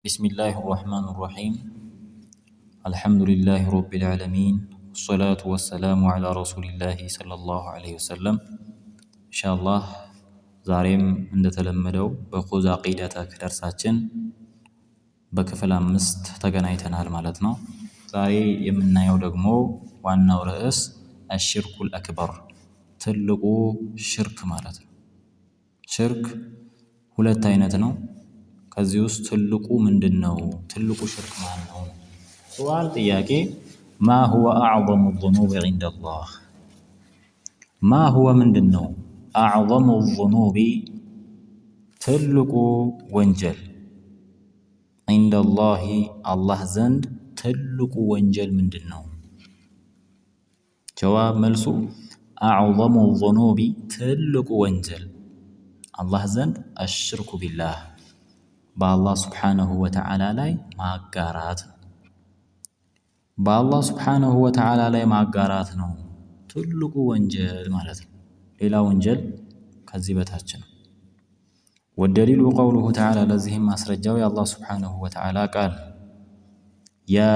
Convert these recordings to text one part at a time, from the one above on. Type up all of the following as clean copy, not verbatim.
بسم الله الرحمن الرحيم الحمد لله رب العالمين والصلاة والسلام على رسول الله صلى الله عليه وسلم إن شاء الله زاريم عند تلمدو بخوز عقيدتك درساتين بكفل أمست تغنايتنا المالتنا زاري يمنا يودقمو وانو رئيس الشرك الأكبر تلقو شرك مالت شرك ሁለት አይነት ነው ከዚህ ውስጥ ትልቁ ምንድነው ትልቁ ሽርክ ማን ነው ሱዋል ጥያቄ ما هو اعظم الذنوب عند الله ما هو ምንድነው اعظم الذنوب ትልቁ ወንጀል عند الله الله ዘንድ ትልቁ ወንጀል ምንድነው ጀዋብ መልሱ اعظم الذنوب ትልቁ ወንጀል الله ዘንድ الشرك بالله بالله سبحانه وتعالى لاي ማጋራት بالله سبحانه وتعالى لاي ማጋራት ነው ትልቁ ወንጀል ማለት ነው ሌላ ወንጀል ከዚህ በታች ነው والدليل قوله تعالى لذهم ማስረጃው الله سبحانه وتعالى قال يا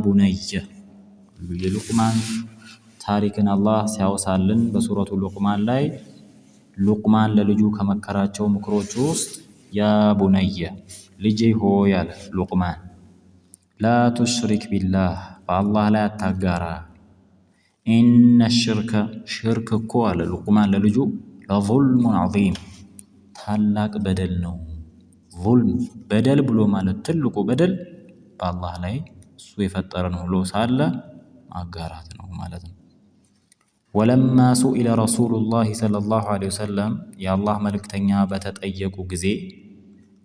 بني لقمان ታሪክን الله ሲያወሳልን በሱረቱ ሉቅማን ላይ ሉቅማን ለልጁ ከመከራቸው ምክሮች ውስጥ ያ ቡነየ ልጄ ሆይ አለ ሉቅማን ላ ቱሽሪክ ቢላህ በአላህ ላይ አታጋራ ኢነ ሽርክ እኮ አለ ሉቅማን ለልጁ ለዙልሙን ዐዚም ታላቅ በደል ነው ዙልም በደል ብሎ ማለት ትልቁ በደል በአላህ ላይ እሱ የፈጠረን ብሎ ሳለ ማጋራት ነው ማለት ነው ولما سئل رسول الله صلى الله عليه وسلم يا الله ملكتنيا بتطيقوا غزي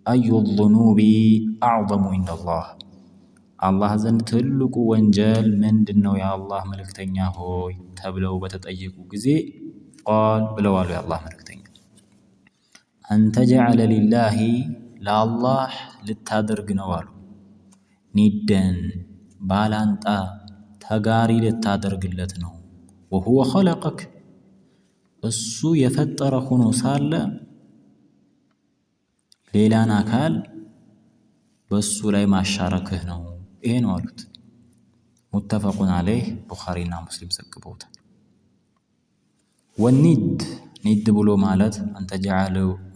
اي الذنوب اعظم عند الله الله زند تلقو وانجل مندنو يا الله ملكتنيا هوي تبلو بتطيقوا غزي قال بلوالو يا الله ملكتنيا ان تجعل لله لا الله لتادرغ نوالو ندن بالانطا تغاري لتادرغلت نو وهو خلقك እሱ የፈጠረ ሆኖ ሳለ ሌላን አካል በሱ ላይ ማሻረክህ ነው ይሄ ነው አሉት متفقون عليه ቡኻሪና ሙስሊም ዘግበውታል ወኒድ ኒድ ብሎ ማለት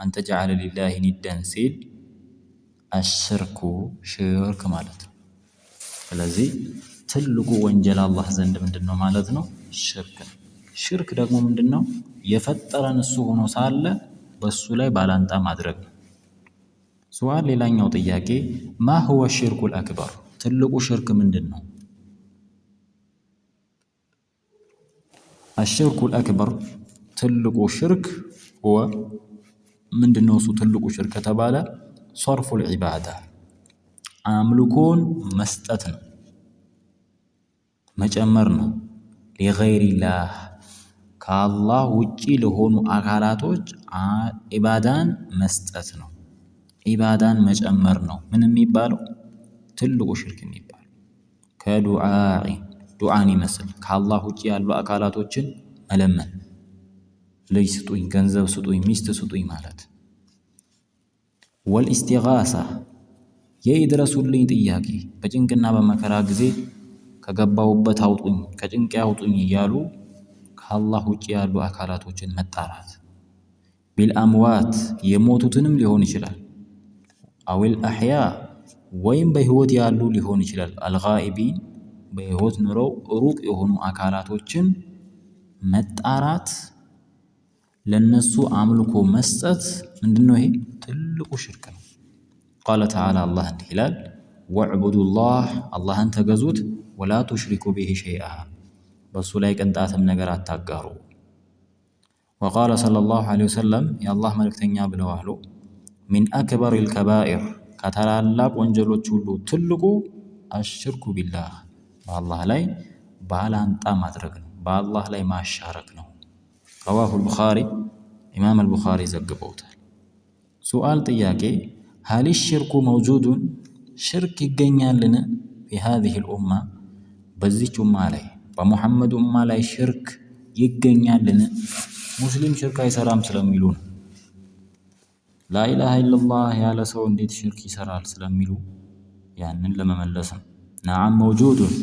አንተ جعل لله ندን ሲል الشرك ሽርክ ማለት ነው ስለዚህ ትልቁ ወንጀል አላህ ዘንድ ምንድነው ማለት ነው ሽርክ ደግሞ ምንድነው የፈጠረን እሱ ሆኖ ሳለ በሱ ላይ ባላንጣ ማድረግ ነው ሱዋል ሌላኛው ጥያቄ ما هو الشرك الأكبر ትልቁ ሽርክ ምንድነው الشرك الأكبر ትልቁ ሽርክ هو ምንድነው እሱ ትልቁ ሽርክ ተባለ صرف العبادة አምልኮን መስጠት ነው መጨመር ነው لغير الله ከአላህ ውጪ ለሆኑ አካላቶች ኢባዳን መስጠት ነው ኢባዳን መጨመር ነው ምን የሚባለው ትልቁ ሽርክ የሚባለው ከዱዓን ይመስል ከአላህ ውጪ ያሉ አካላቶችን መለመን ልጅ ስጡኝ ገንዘብ ስጡኝ ሚስት ስጡኝ ማለት والاسtighaثة የይድረሱልኝ ጥያቄ በጭንቅና በመከራ ጊዜ ከገባውበት አውጡኝ ከጭንቅ ያውጡኝ ይያሉ ከአላህ ውጪ ያሉ አካላቶችን መጣራት ቢልአምዋት የሞቱትንም ሊሆን ይችላል አውል አህያ ወይም በህይወት ያሉ ሊሆን ይችላል አልጋኢቢን በህይወት ኑረው ሩቅ የሆኑ አካላቶችን መጣራት ለነሱ አምልኮ መስጠት ምንድነው ይሄ ትልቁ ሽርክ ነው قال تعالى الله እንዲላል ወዕቡዱ አላህን ተገዙት ولا تشركوا به شيئا بس لا يقنطاتم ነገር አታጋሩ وقال صلى الله عليه وسلم يا الله መልእክተኛ ብለዋል من اكبر الكبائر ከተላላቅ ወንጀሎች ሁሉ ትልቁ الشرك بالله በአላህ ላይ ባላንጣ ማድረግ ነው በአላህ ላይ ማሻረክ ነው رواه البخاري امام البخاري ዘግበውታል سؤال ጥያቄ هل الشرك موجود شرك ይገኛልን في هذه الامه በዚች ኡማ ላይ በመሐመድ ኡማ ላይ ሽርክ ይገኛልን ሙስሊም ሽርክ አይሰራም ስለሚሉ لا اله الا الله ያለ ሰው እንዴት ሽርክ ይሰራል ስለሚሉ ያንን ለመመለስ ነው። ነዓም መውጁዱን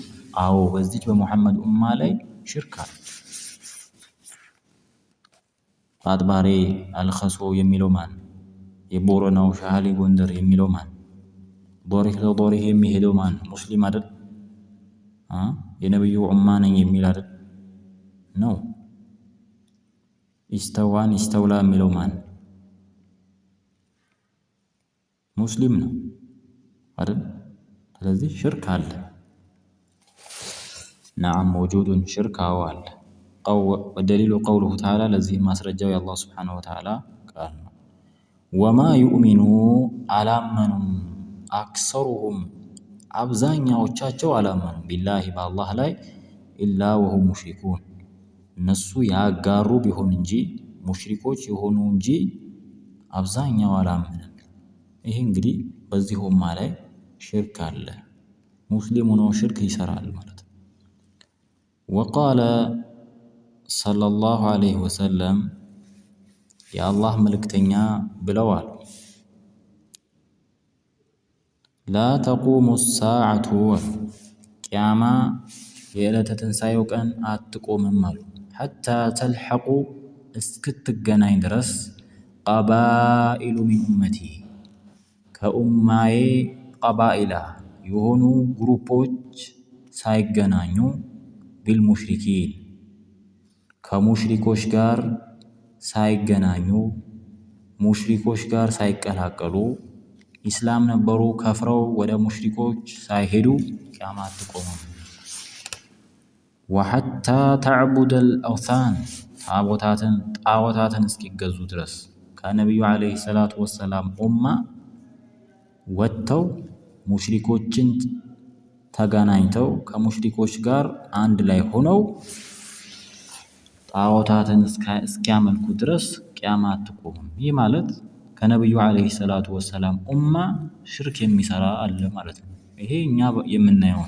አዎ በዚች በሙሐመድ ኡማ ላይ ሽርክ አለ። ፋጥባሬ አልኸሶ የሚለው ማን? የቦረናው ሻሃሊ ጎንደር የሚለው ማን? ዶሪህ ለዶሪህ የሚሄደው ማን? ሙስሊም አይደል? የነብዩ ኡማ ነኝ የሚል አይደል ነው። ኢስተዋን ኢስተውላ የሚለው ማን? ሙስሊም ነው አይደል? ስለዚህ ሽርክ አለ። ነዓም መውጁዱን ሽርክ አዎ አለ። ወደሊሉ ቀውሉሁ ተዓላ ለዚህ ማስረጃው የአላህ ሱብሓነሁ ወተዓላ ቃል ነው። ወማ ዩእሚኑ አላመኑም አክሰሩሁም አብዛኛዎቻቸው አላመኑም ቢላሂ በአላህ ላይ ኢላ ወሁም ሙሽሪኩን እነሱ ያጋሩ ቢሆን እንጂ ሙሽሪኮች የሆኑ እንጂ አብዛኛው አላመንም። ይሄ እንግዲህ በዚህ ኡማ ላይ ሽርክ አለ። ሙስሊም ሆኖ ሽርክ ይሰራል ማለት ነው። ወቃለ ሰለላሁ ዐለይሂ ወሰለም የአላህ መልእክተኛ ብለዋል፣ ላ ተቁሙ ሳዓቱ ቅያማ የዕለተ ትንሣኤው ቀን አትቆምም አሉ። ሐታ ተልሐቁ እስክትገናኝ ድረስ ቀባኢሉ ሚን ኡመቲ ከኡማዬ ቀባኢላ የሆኑ ግሩፖች ሳይገናኙ ቢልሙሽሪኪን ከሙሽሪኮች ጋር ሳይገናኙ ሙሽሪኮች ጋር ሳይቀላቀሉ ኢስላም ነበሩ ከፍረው ወደ ሙሽሪኮች ሳይሄዱ ቅያማ አትቆምም። ወሐታ ተዕቡደል አውሳን ጣዖታትን እስኪገዙ ድረስ ከነቢዩ ዓለይሂ ሰላቱ ወሰላም ኡማ ወጥተው ሙሽሪኮችን ተገናኝተው ከሙሽሪኮች ጋር አንድ ላይ ሆነው ጣዖታትን እስኪያመልኩ ድረስ ቅያማ አትቆምም። ይህ ማለት ከነቢዩ ዓለይሂ ሰላቱ ወሰላም ኡማ ሽርክ የሚሰራ አለ ማለት ነው። ይሄ እኛ የምናየው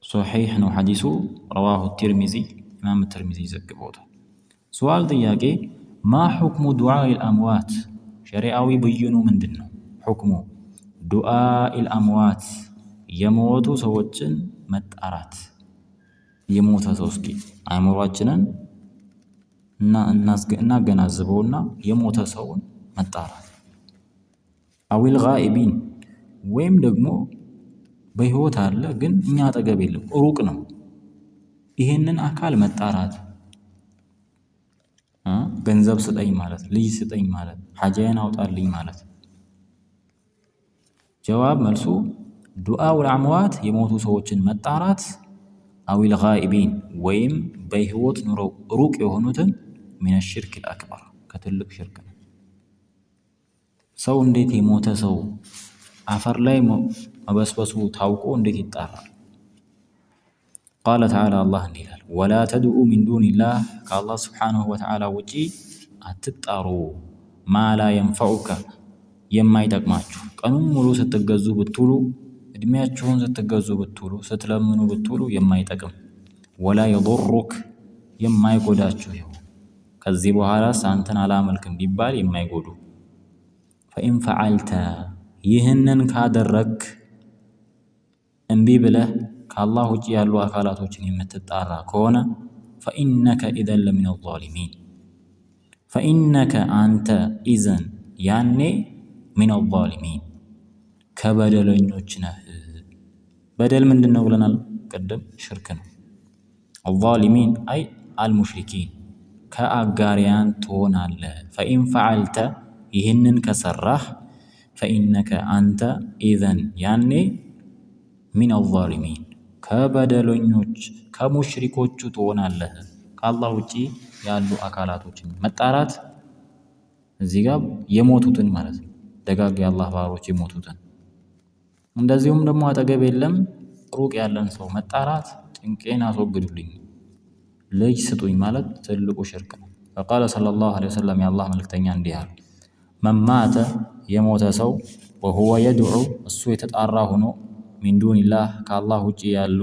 ሶሒሕ ነው ሐዲሱ። ረዋሁ ትርሚዚ ኢማም ትርሚዚ ዘግበውታል። ሱዋል ጥያቄ ማ ሑክሙ ዱዓኢል አምዋት ሸሪዓዊ ብይኑ ምንድን ነው? ሑክሙ ዱዓኢል አምዋት የሞቱ ሰዎችን መጣራት። የሞተ ሰው እስኪ አእምሯችንን እናገናዝበውና የሞተ ሰውን መጣራት። አዊል ጋኢቢን ወይም ደግሞ በህይወት አለ ግን እኛ አጠገብ የለም ሩቅ ነው፣ ይሄንን አካል መጣራት። ገንዘብ ስጠኝ ማለት፣ ልጅ ስጠኝ ማለት፣ ሐጃዬን አውጣልኝ ማለት። ጀዋብ መልሱ ዱዓኡል አምዋት የሞቱ ሰዎችን መጣራት፣ አዊል ጋኢቢን ወይም በህይወት ኑረው ሩቅ የሆኑትን ሚነ ሽርክል አክበር ከትልቅ ሽርክ ነው። ሰው እንዴት የሞተ ሰው አፈር ላይ መበስበሱ ታውቆ እንዴት ይጣራል? ቃለ ተዓላ አላህ እንዲህ ይላል፣ ወላ ተድዑ ሚን ዱኒላህ ከአላህ ስብሓነሁ ወተዓላ ውጪ አትጣሩ፣ ማ ላ የንፈዑከ የማይጠቅማችሁ። ቀኑን ሙሉ ስትገዙ ብትውሉ፣ እድሜያችሁን ስትገዙ ብትውሉ፣ ስትለምኑ ብትውሉ የማይጠቅም፣ ወላ የضሩክ የማይጎዳችሁ ይሁን። ከዚህ በኋላስ አንተን አላመልክም ቢባል የማይጎዱ። ፈኢን ፈዓልተ ይህንን ካደረግክ እምቢ ብለህ ከአላህ ውጭ ያሉ አካላቶችን የምትጣራ ከሆነ ፈኢነከ ኢዘን ለሚነ ዛሊሚን ፈኢነከ አንተ ኢዘን ያኔ ሚነ ዛሊሚን ከበደለኞች ነህ። በደል ምንድን ነው ብለናል ቅድም? ሽርክ ነው። አዛሊሚን አይ አልሙሽሪኪን ከአጋሪያን ትሆናለህ። ፈኢን ፈዓልተ ይህንን ከሰራህ ፈኢነከ አንተ ኢዘን ያኔ ሚን አዛሊሚን ከበደለኞች ከሙሽሪኮቹ ትሆናለህ። ከአላህ ውጪ ያሉ አካላቶችን መጣራት እዚህ ጋር የሞቱትን ማለት ነው፣ ደጋግ የአላህ ባሮች የሞቱትን። እንደዚሁም ደግሞ አጠገብ የለም ሩቅ ያለን ሰው መጣራት፣ ጭንቄን አስወግዱልኝ፣ ልጅ ስጡኝ ማለት ትልቁ ሽርክ ነው። ፈቃለ ሰለላሁ ዐለይሂ ወሰለም የአላህ መልእክተኛ እንዲህ አሉ፣ መን ማተ የሞተ ሰው ወሁወ የድዑ እሱ የተጣራ ሆኖ ሚን ዱኒላህ ከአላህ ውጪ ያሉ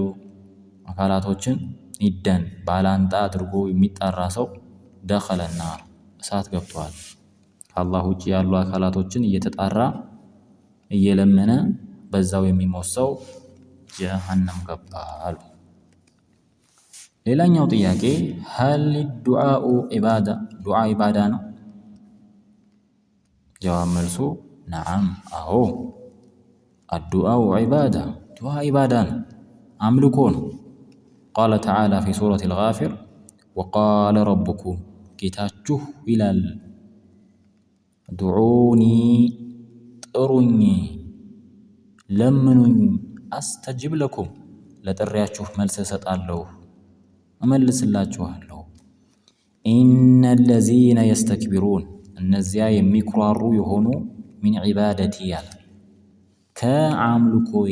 አካላቶችን ይደን ባላንጣ አድርጎ የሚጣራ ሰው ደኸለ ናር እሳት ገብቷል። ከአላህ ውጪ ያሉ አካላቶችን እየተጣራ እየለመነ በዛው የሚሞት ሰው ጀሃነም ገባ አሉ። ሌላኛው ጥያቄ ሀል ዱዓኡ ዒባዳ ዱዓ ዒባዳ ነው? ጀዋብ መልሱ ነዓም አዎ። አዱዓኡ ዒባዳ ዱዓ ዒባዳ ነው፣ አምልኮ ነው። ቃለ ተዓላ ፊ ሱረቲል ጋፊር ወቃለ ረቡኩም ጌታችሁ ይላል ዱዑኒ ጥሩኝ፣ ለምኑኝ፣ አስተጅብ ለኩም ለጥሪያችሁ መልስ እሰጣለሁ እመልስላችኋለሁ። ኢነ ለዚነ የስተክቢሩን እነዚያ የሚኩራሩ የሆኑ ሚን ዒባደቲ ያለ ከአምልኮዬ።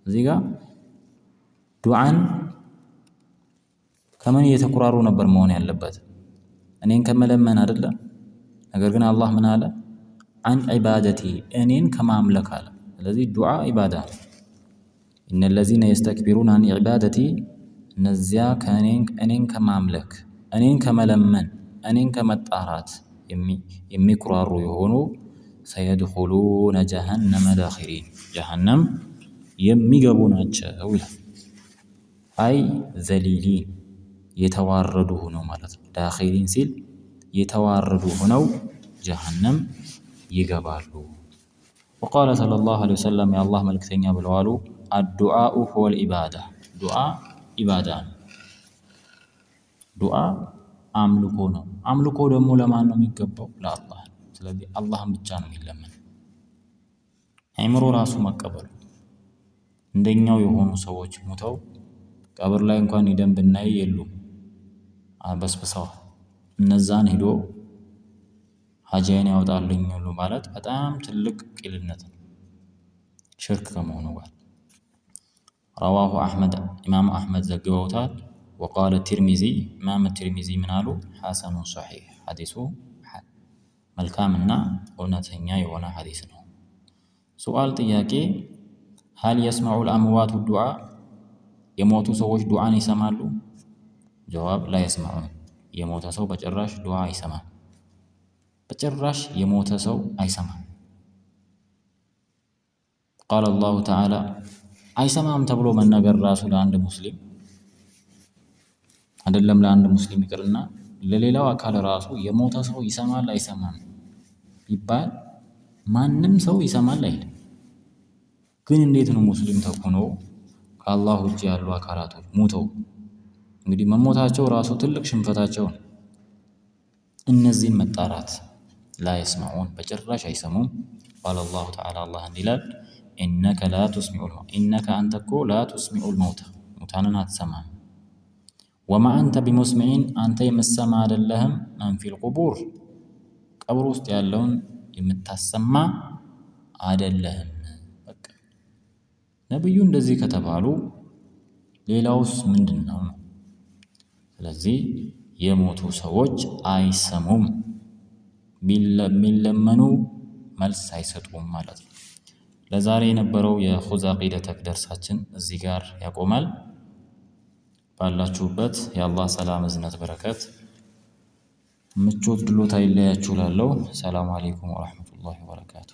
እዚህ ጋ ዱዓን ከምን እየተኩራሩ ነበር መሆን ያለበት? እኔን ከመለመን አይደለም። ነገር ግን አላህ ምን አለ? አን ዒባደቲ እኔን ከማምለክ አለ። ስለዚህ ዱዓ ዒባዳ ነው። ኢነ ለዚነ የስተክቢሩን አን ዒባደቲ እነዚያ እኔን ከማምለክ እኔን ከመለመን እኔን ከመጣራት የሚኩራሩ የሆኑ ሰየድኹሉነ ጀሀነመ ዳኺሪን ጀሀነም የሚገቡ ናቸው ይላል። አይ ዘሊሊን የተዋረዱ ሆነው ማለት ነው። ዳኺሪን ሲል የተዋረዱ ሆነው ጀሀነም ይገባሉ። ወቃለ ሰለላሁ ዐለይሂ ወሰለም የአላህ መልክተኛ ብለዋሉ አዱዓኡ ሁወል ዒባዳ ዱዓ ዒባዳ ነው። ዱዓ አምልኮ ነው። አምልኮ ደግሞ ለማን ነው የሚገባው? ለአላህ። ስለዚህ አላህን ብቻ ነው የሚለመን። አእምሮ ራሱ መቀበሉ እንደኛው የሆኑ ሰዎች ሞተው ቀብር ላይ እንኳን ሂደን ብናይ የሉም በስብሰዋል። እነዛን ሂዶ ሀጃይን ያወጣልኝ ሁሉ ማለት በጣም ትልቅ ቂልነት ነው፣ ሽርክ ከመሆኑ ጋር። ረዋሁ አሕመድ ኢማሙ አሕመድ ዘግበውታል። ወቃለ ትርሚዚ ኢማም ትርሚዚ ምን አሉ? ሐሰኑን ሶሒሕ ሐዲሱ መልካምና እውነተኛ የሆነ ሐዲስ ነው። ሱአል ጥያቄ ሀል የስመዑል አምዋቱ ዱዓ የሞቱ ሰዎች ዱዓን ይሰማሉ? ጀዋብ ላ የስመዑን የሞተ ሰው በጭራሽ ዱዓ አይሰማም። በጭራሽ የሞተ ሰው አይሰማም። ቃለ አላሁ ተዓላ አይሰማም ተብሎ መነገር ራሱ ለአንድ ሙስሊም አይደለም ለአንድ ሙስሊም ይቅርና ለሌላው አካል ራሱ የሞተ ሰው ይሰማል አይሰማም ቢባል ማንም ሰው ይሰማል አይልም። ግን እንዴት ነው ሙስሊም ተኮኖ ከአላህ ውጭ ያሉ አካላቶች ሞተው እንግዲህ መሞታቸው ራሱ ትልቅ ሽንፈታቸው ነው። እነዚህን መጣራት ላ የስመዑን በጭራሽ አይሰሙም። ቃለ አላሁ ተዓላ አላህ እንዲላል ኢነከ ላ ቱስሚዑል መውታ ኢነከ አንተ እኮ ላ ቱስሚዑል መውታ ሙታንን አትሰማም። ወማ አንተ ቢሙስሚዒን አንተ የምትሰማ አይደለህም። መን ፊል ቁቡር ቀብር ውስጥ ያለውን የምታሰማ አይደለህም። በቃ ነብዩ እንደዚህ ከተባሉ ሌላውስ ምንድን ነው? ስለዚህ የሞቱ ሰዎች አይሰሙም፣ ቢለመኑ መልስ አይሰጡም ማለት ነው። ለዛሬ የነበረው የኹዝ ዐቂደተክ ደርሳችን እዚህ ጋር ያቆማል። ባላችሁበት የአላህ ሰላም እዝነት በረከት ምቾት ድሎት አይለያችሁ እላለሁ። ሰላሙ አለይኩም ወረሕመቱላሂ ወበረካቱ።